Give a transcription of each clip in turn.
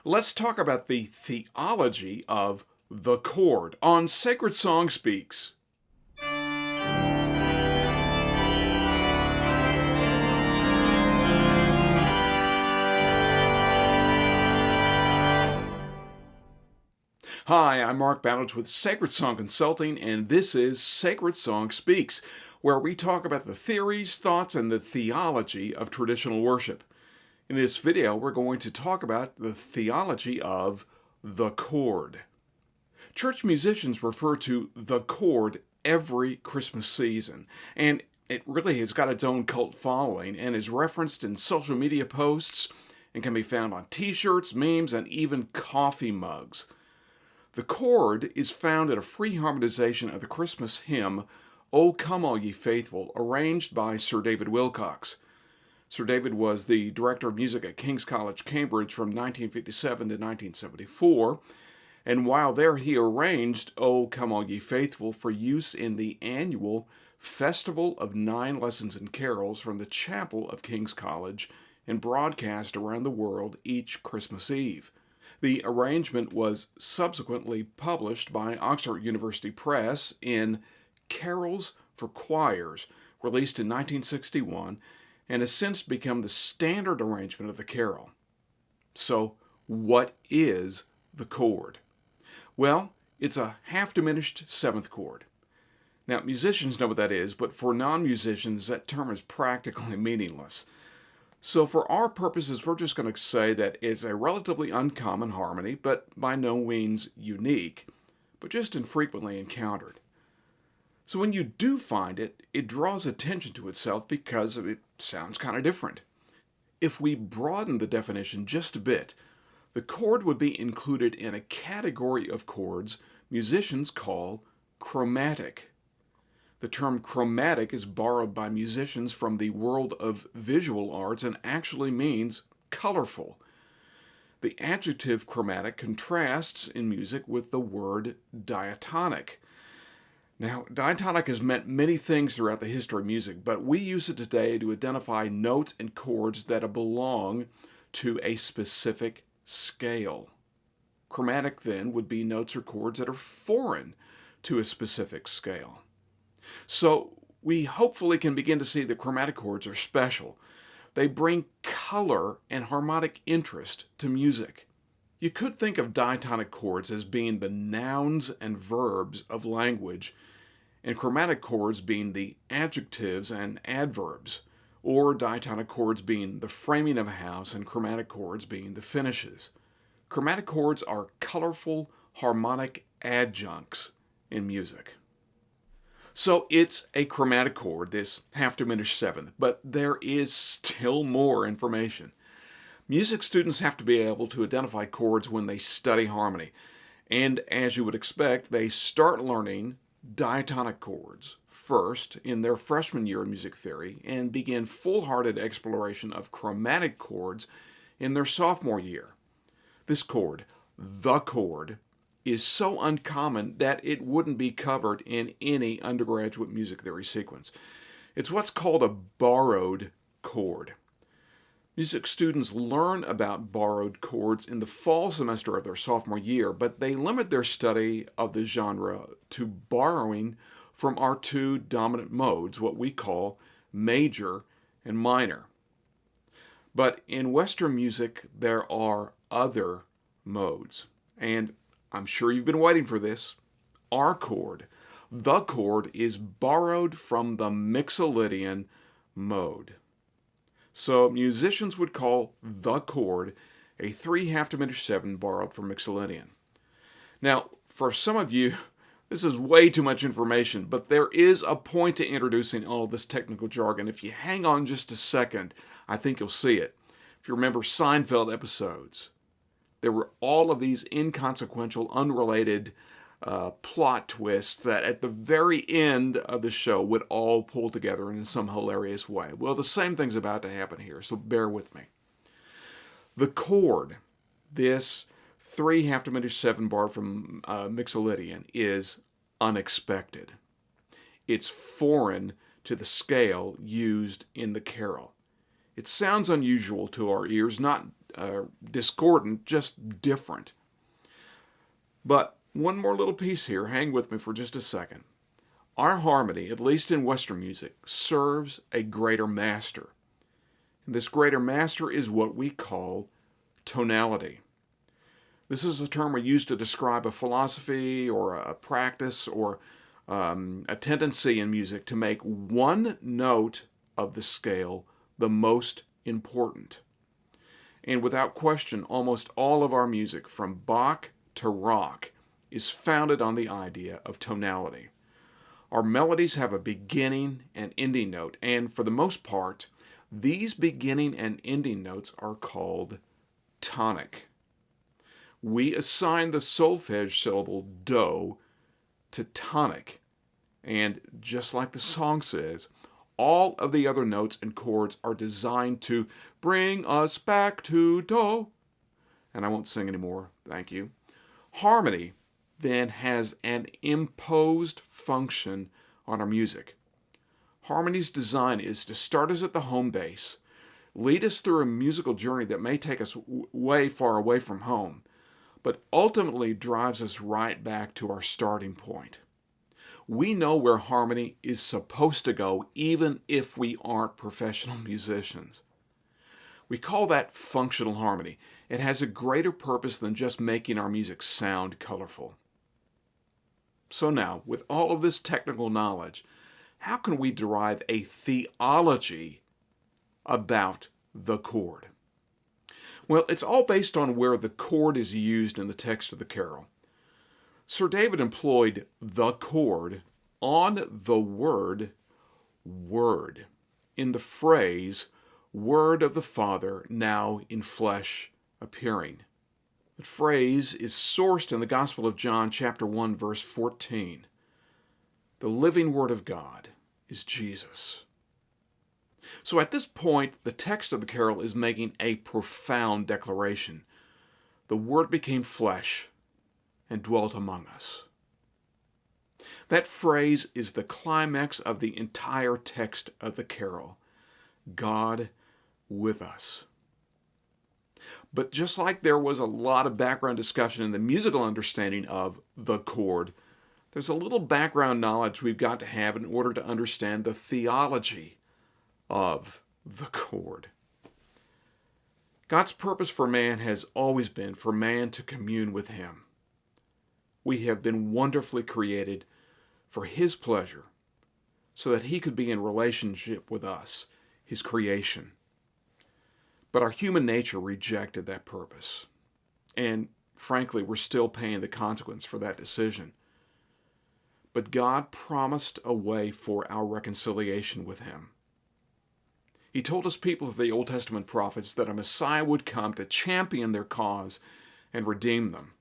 Let's talk about the theology of the chord on Sacred Song Speaks. Hi, I'm Mark Bowditch with Sacred Song Consulting, and this is Sacred Song Speaks, where we talk about the theories, thoughts, and the theology of traditional worship. In this video, we're going to talk about the theology of the chord. Church musicians refer to the chord every Christmas season, and it really has got its own cult following and is referenced in social media posts and can be found on t-shirts, memes, and even coffee mugs. The chord is found in a free harmonization of the Christmas hymn, O Come All Ye Faithful, arranged by Sir David Wilcox. Sir David was the director of music at King's College, Cambridge from 1957 to 1974, and while there he arranged O Come All Ye Faithful for use in the annual Festival of Nine Lessons and Carols from the chapel of King's College and broadcast around the world each Christmas Eve. The arrangement was subsequently published by Oxford University Press in Carols for Choirs, released in 1961, and has since become the standard arrangement of the carol. So, what is the chord? Well, it's a half-diminished seventh chord. Now, musicians know what that is, but for non-musicians, that term is practically meaningless. So for our purposes, we're just going to say that it's a relatively uncommon harmony, but by no means unique, but just infrequently encountered. So when you do find it, it draws attention to itself because it sounds kind of different. If we broaden the definition just a bit, the chord would be included in a category of chords musicians call chromatic. The term chromatic is borrowed by musicians from the world of visual arts and actually means colorful. The adjective chromatic contrasts in music with the word diatonic. Now, diatonic has meant many things throughout the history of music, but we use it today to identify notes and chords that belong to a specific scale. Chromatic, then, would be notes or chords that are foreign to a specific scale. So we hopefully can begin to see that chromatic chords are special. They bring color and harmonic interest to music. You could think of diatonic chords as being the nouns and verbs of language, and chromatic chords being the adjectives and adverbs, or diatonic chords being the framing of a house and chromatic chords being the finishes. Chromatic chords are colorful, harmonic adjuncts in music. So it's a chromatic chord, this half-diminished seventh, but there is still more information. Music students have to be able to identify chords when they study harmony, and as you would expect, they start learning diatonic chords first in their freshman year in music theory and begin full-hearted exploration of chromatic chords in their sophomore year. This chord, the chord, is so uncommon that it wouldn't be covered in any undergraduate music theory sequence. It's what's called a borrowed chord. Music students learn about borrowed chords in the fall semester of their sophomore year, but they limit their study of the genre to borrowing from our two dominant modes, what we call major and minor. But in Western music, there are other modes, and I'm sure you've been waiting for this. Our chord, the chord, is borrowed from the Mixolydian mode. So musicians would call the chord a 3 half-diminished 7 borrowed from Mixolydian. Now, for some of you, this is way too much information, but there is a point to introducing all of this technical jargon. If you hang on just a second, I think you'll see it. If you remember Seinfeld episodes, there were all of these inconsequential, unrelated plot twists that at the very end of the show would all pull together in some hilarious way. Well, the same thing's about to happen here, so bear with me. The chord, this 3 half-diminished 7 borrowed from Mixolydian, is unexpected. It's foreign to the scale used in the carol. It sounds unusual to our ears, not discordant, just different. But one more little piece here, hang with me for just a second. Our harmony, at least in Western music, serves a greater master. And this greater master is what we call tonality. This is a term we use to describe a philosophy or a practice or a tendency in music to make one note of the scale the most important. And without question, almost all of our music, from Bach to rock, is founded on the idea of tonality. Our melodies have a beginning and ending note, and for the most part, these beginning and ending notes are called tonic. We assign the solfege syllable do to tonic, and just like the song says, all of the other notes and chords are designed to bring us back to do. And I won't sing anymore, thank you. Harmony then has an imposed function on our music. Harmony's design is to start us at the home base, lead us through a musical journey that may take us way far away from home, but ultimately drives us right back to our starting point. We know where harmony is supposed to go, even if we aren't professional musicians. We call that functional harmony. It has a greater purpose than just making our music sound colorful. So now, with all of this technical knowledge, how can we derive a theology about the chord? Well, it's all based on where the chord is used in the text of the carol. Sir David employed the chord on the word word in the phrase, Word of the Father now in flesh appearing. The phrase is sourced in the Gospel of John, chapter 1, verse 14. The living Word of God is Jesus. So at this point, the text of the carol is making a profound declaration. The Word became flesh and dwelt among us. That phrase is the climax of the entire text of the carol. God with us. But just like there was a lot of background discussion in the musical understanding of the chord, there's a little background knowledge we've got to have in order to understand the theology of the chord. God's purpose for man has always been for man to commune with Him. We have been wonderfully created for His pleasure, so that He could be in relationship with us, His creation. But our human nature rejected that purpose. And frankly, we're still paying the consequence for that decision. But God promised a way for our reconciliation with Him. He told His people of the Old Testament prophets that a Messiah would come to champion their cause and redeem them.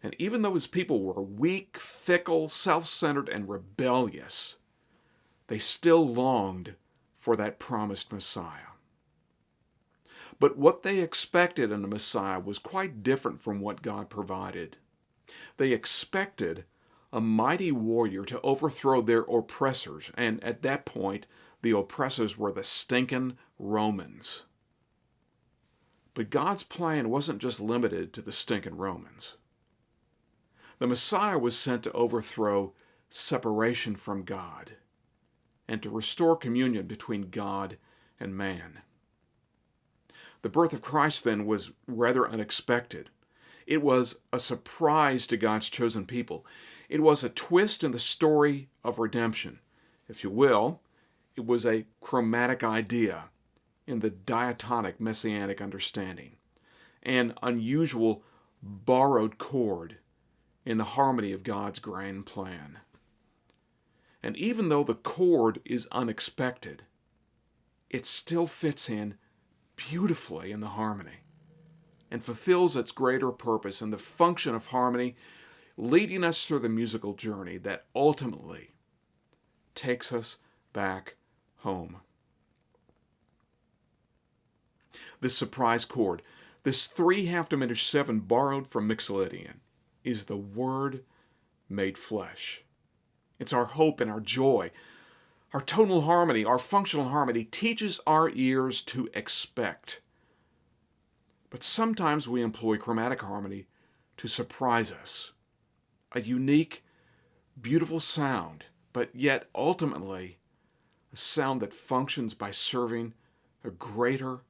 And even though His people were weak, fickle, self-centered, and rebellious, they still longed for that promised Messiah. But what they expected in the Messiah was quite different from what God provided. They expected a mighty warrior to overthrow their oppressors, and at that point, the oppressors were the stinking Romans. But God's plan wasn't just limited to the stinking Romans. The Messiah was sent to overthrow separation from God and to restore communion between God and man. The birth of Christ then was rather unexpected. It was a surprise to God's chosen people. It was a twist in the story of redemption. If you will, it was a chromatic idea in the diatonic messianic understanding, an unusual borrowed chord in the harmony of God's grand plan. And even though the chord is unexpected, it still fits in beautifully in the harmony and fulfills its greater purpose in the function of harmony, leading us through the musical journey that ultimately takes us back home. This surprise chord, this 3/2 diminished 7 borrowed from Mixolydian, is the Word made flesh. It's our hope and our joy. Our tonal harmony, our functional harmony, teaches our ears to expect. But sometimes we employ chromatic harmony to surprise us. A unique, beautiful sound, but yet ultimately a sound that functions by serving a greater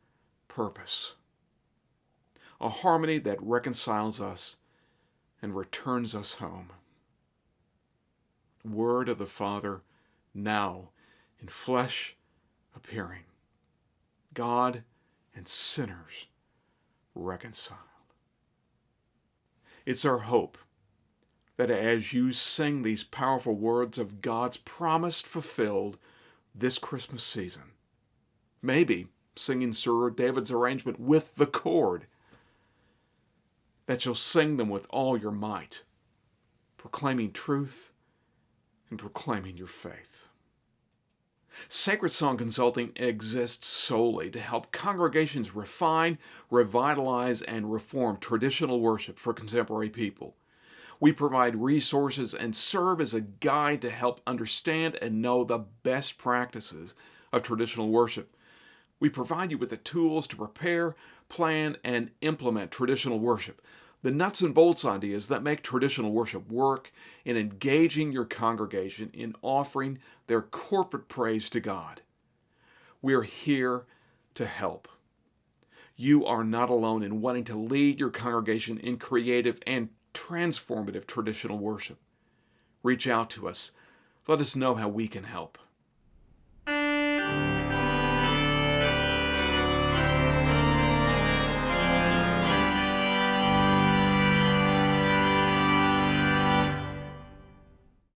purpose. A harmony that reconciles us and returns us home. Word of the Father, now in flesh appearing. God and sinners reconciled. It's our hope that as you sing these powerful words of God's promise fulfilled this Christmas season, maybe singing Sir David's arrangement with the chord, that you'll sing them with all your might, proclaiming truth and proclaiming your faith. Sacred Song Consulting exists solely to help congregations refine, revitalize, and reform traditional worship for contemporary people. We provide resources and serve as a guide to help understand and know the best practices of traditional worship. We provide you with the tools to prepare, plan, and implement traditional worship, the nuts and bolts ideas that make traditional worship work in engaging your congregation in offering their corporate praise to God. We're here to help. You are not alone in wanting to lead your congregation in creative and transformative traditional worship. Reach out to us. Let us know how we can help.